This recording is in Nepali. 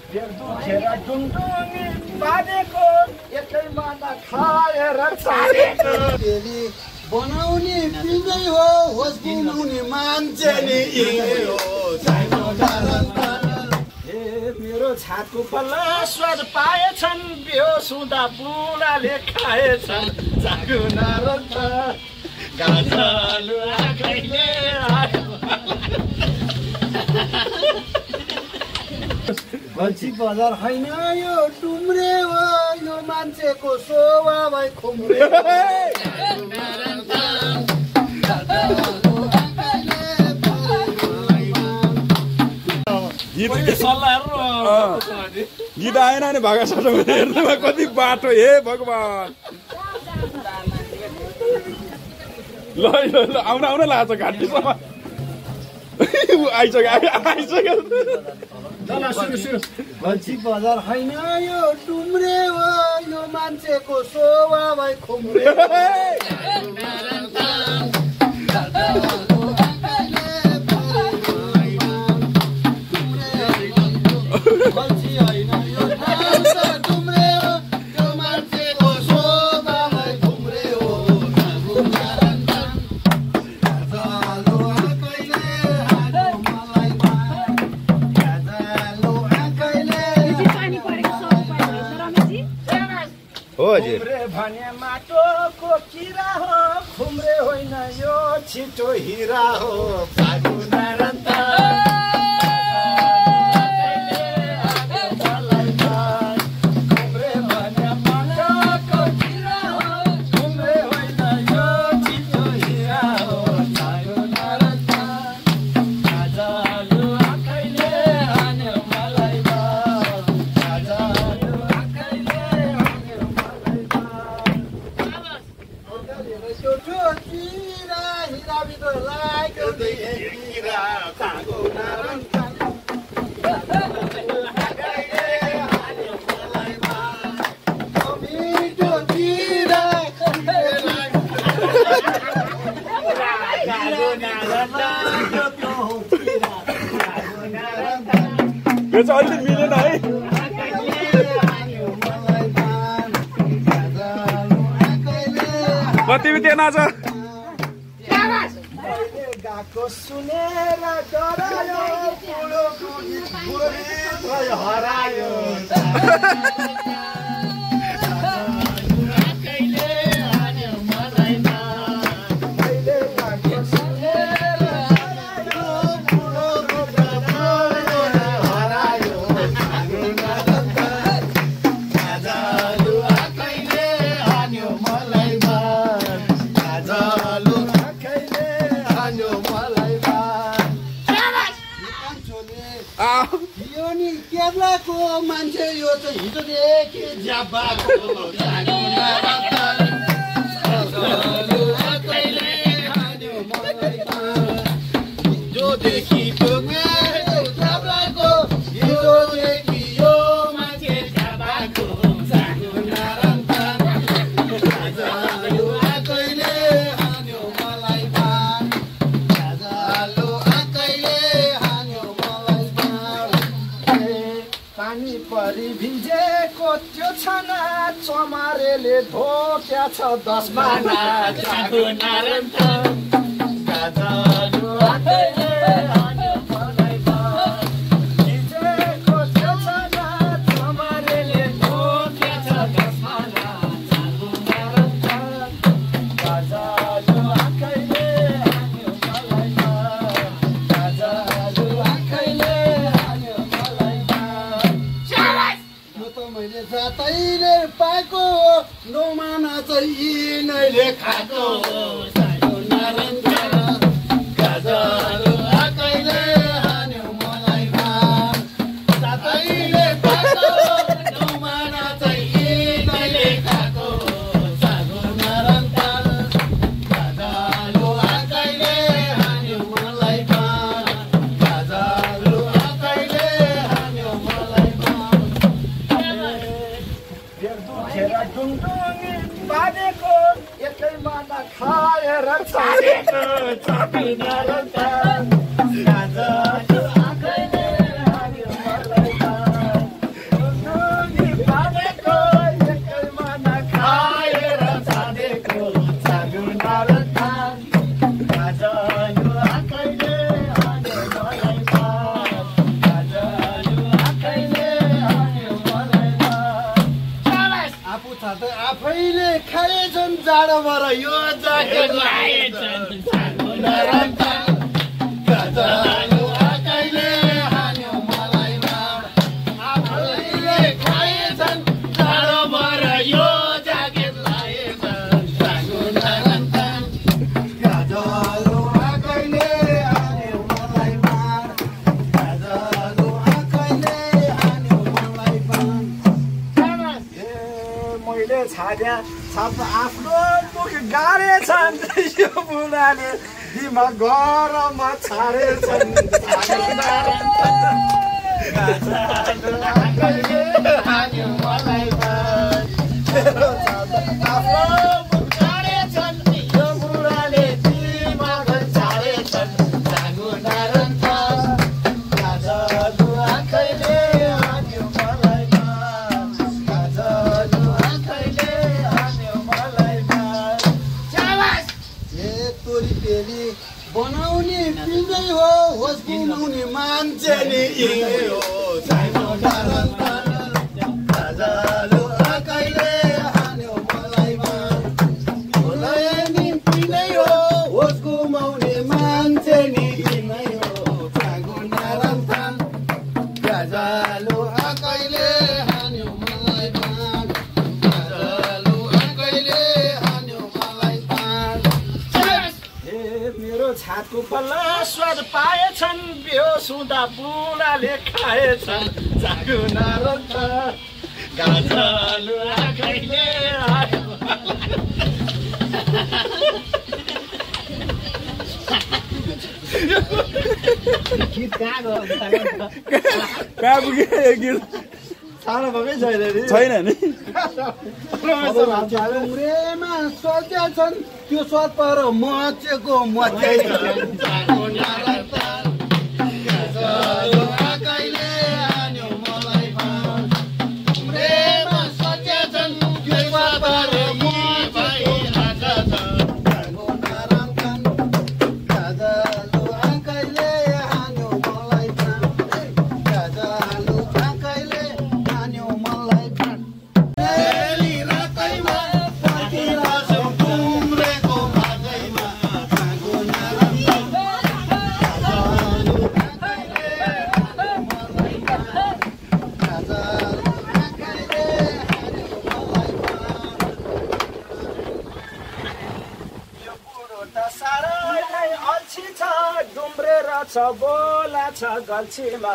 दुखेर डुङडुङी बाँधेको एकैमा नखाएर छाडेको बनाउने पिँदै हो होस बनाउने मान्छे नि मेरो छातको पल्ला स्वाद पाएछन् बेहोस हुँदा बुढाले खाएछन् जागु नारन्त गाजलु आँखैले भल्छी बजार होइन यो डुम्रे हो यो मान्छेको स्वभावै खुम्रे गीत आएन नि भागा साटो हेर्नुमा कति बाटो हे भगवान् ल आउन आउन लाग्छ घाँटीसम्म आइसक्यो भल्छी बजार होइन यो डुम्रे हो यो मान्छेको स्वभावै खुम्रे खुम्रे भने माटोको किरा हो खुम्रे होइन यो छिटो हिरा हो जागु नारन्त खुम्रे भने माटोको किरा हो खुम्रे होइन यो छिटो हिरा हो जागु नारन्त गाजलु आँखैले हान्यो मलाई गाजलु आँखैले यो चाहिँ अलिक मिलेन है कति बित्यो नाच गाको सुनेर डरायो बुढो हरायो केरलाको मान्छे यो चाहिँ हिजोदेखि ज्याबाको हिजोदेखि हिजोदेखि यो मान्छे ज्याबाको पानी परि भिजेको त्यो छना चमारेले धोक्या छ 10 माना जागु नारन्त गाजलु आँखैले हान्यो मलाई भिजेको त्यो छना चमारेले धोक्या छ 10 माना जागु नारन्त गाजलु आँखैले हान्यो मलाई गाजलु आँखैले मैले जातैले पाएको नौमाना चाहिँ यिनैले खाएको गाजलु आँखैले हान्यो मलाई जातैले पाएको नौमाना चाहिँ यिनैले खाएको गाजलु आँखैले हान्यो मलाई गाजलु आँखैले हान्यो मलाई दुखेर डुङडुङी बाँधेको एकैमा नखाएर छाडेको जागु नारन्त गाजलु आँखैले हान्यो मलाई आफैले खाएछन् जाडोबाट यो ज्याकेट लाएछन् गजलु आकैले हान्यो मलाइमा आफैले खाएछन् जाडोबाट यो ज्याकेट लाएछन् गजलु आकैले हान्यो मलाइमा गजलु आकैले हान्यो मलाइमा मैले छाड्या छाप आफ्नो मुख गाडेछन् यो बुढाले दिमाग गरम छाडेछन् हान्यो मलाइमा आफ्नो मुख गाडेछन् यो बुढाले दिमाग छाडेछन् जागो नारायण गजलु आँखैले हान्यो मलाइमा गजलु आँखैले हान्यो मलाइमा तोरी पेली बनाउने पिँदै हो होस गुमाउने मान्छे नि यिनै हो गजलु आँखैले हान्यो मलाइमा नि पिँदै हो होस गुमाउने मान्छे नि यिनै हो जागो नारायण गजलु आँखैले हान्यो मलाइमा गजलु आँखैले हान्यो मलाइमा मेरो छातको पल्ला स्वाद पाएछन् बेहोस हुँदा बुढाले खाएछन् जागो नारायण गजलु आँखैले हान्यो कहाँ पुग्यो यो गीत सानो भएकै छैन नि छैन नि ढुङ्ग्रेमा सकेछन् त्यो स्वाद पर मचेको मचै जागो नारायण गजलु आँखैले हान्यो मलाइमा ढुङ्ग्रेमा सकेछन् त्यो स्वाद पर मचेको जागो नारायण गजलु आँखैले हान्यो मलाइमा गजलु आँखैले हान्यो मलाइमा बेली रातैमा पर्खिरहेछौ डुम्रेको भागैमा जागो नारायण गजलु आँखैले हान्यो मलाइमा गजलु आँखैले हान्यो मलाइमा यो बुढो त साह्रै नै अल्छी छ डुम्रेर छ बोला छ गल्छीमा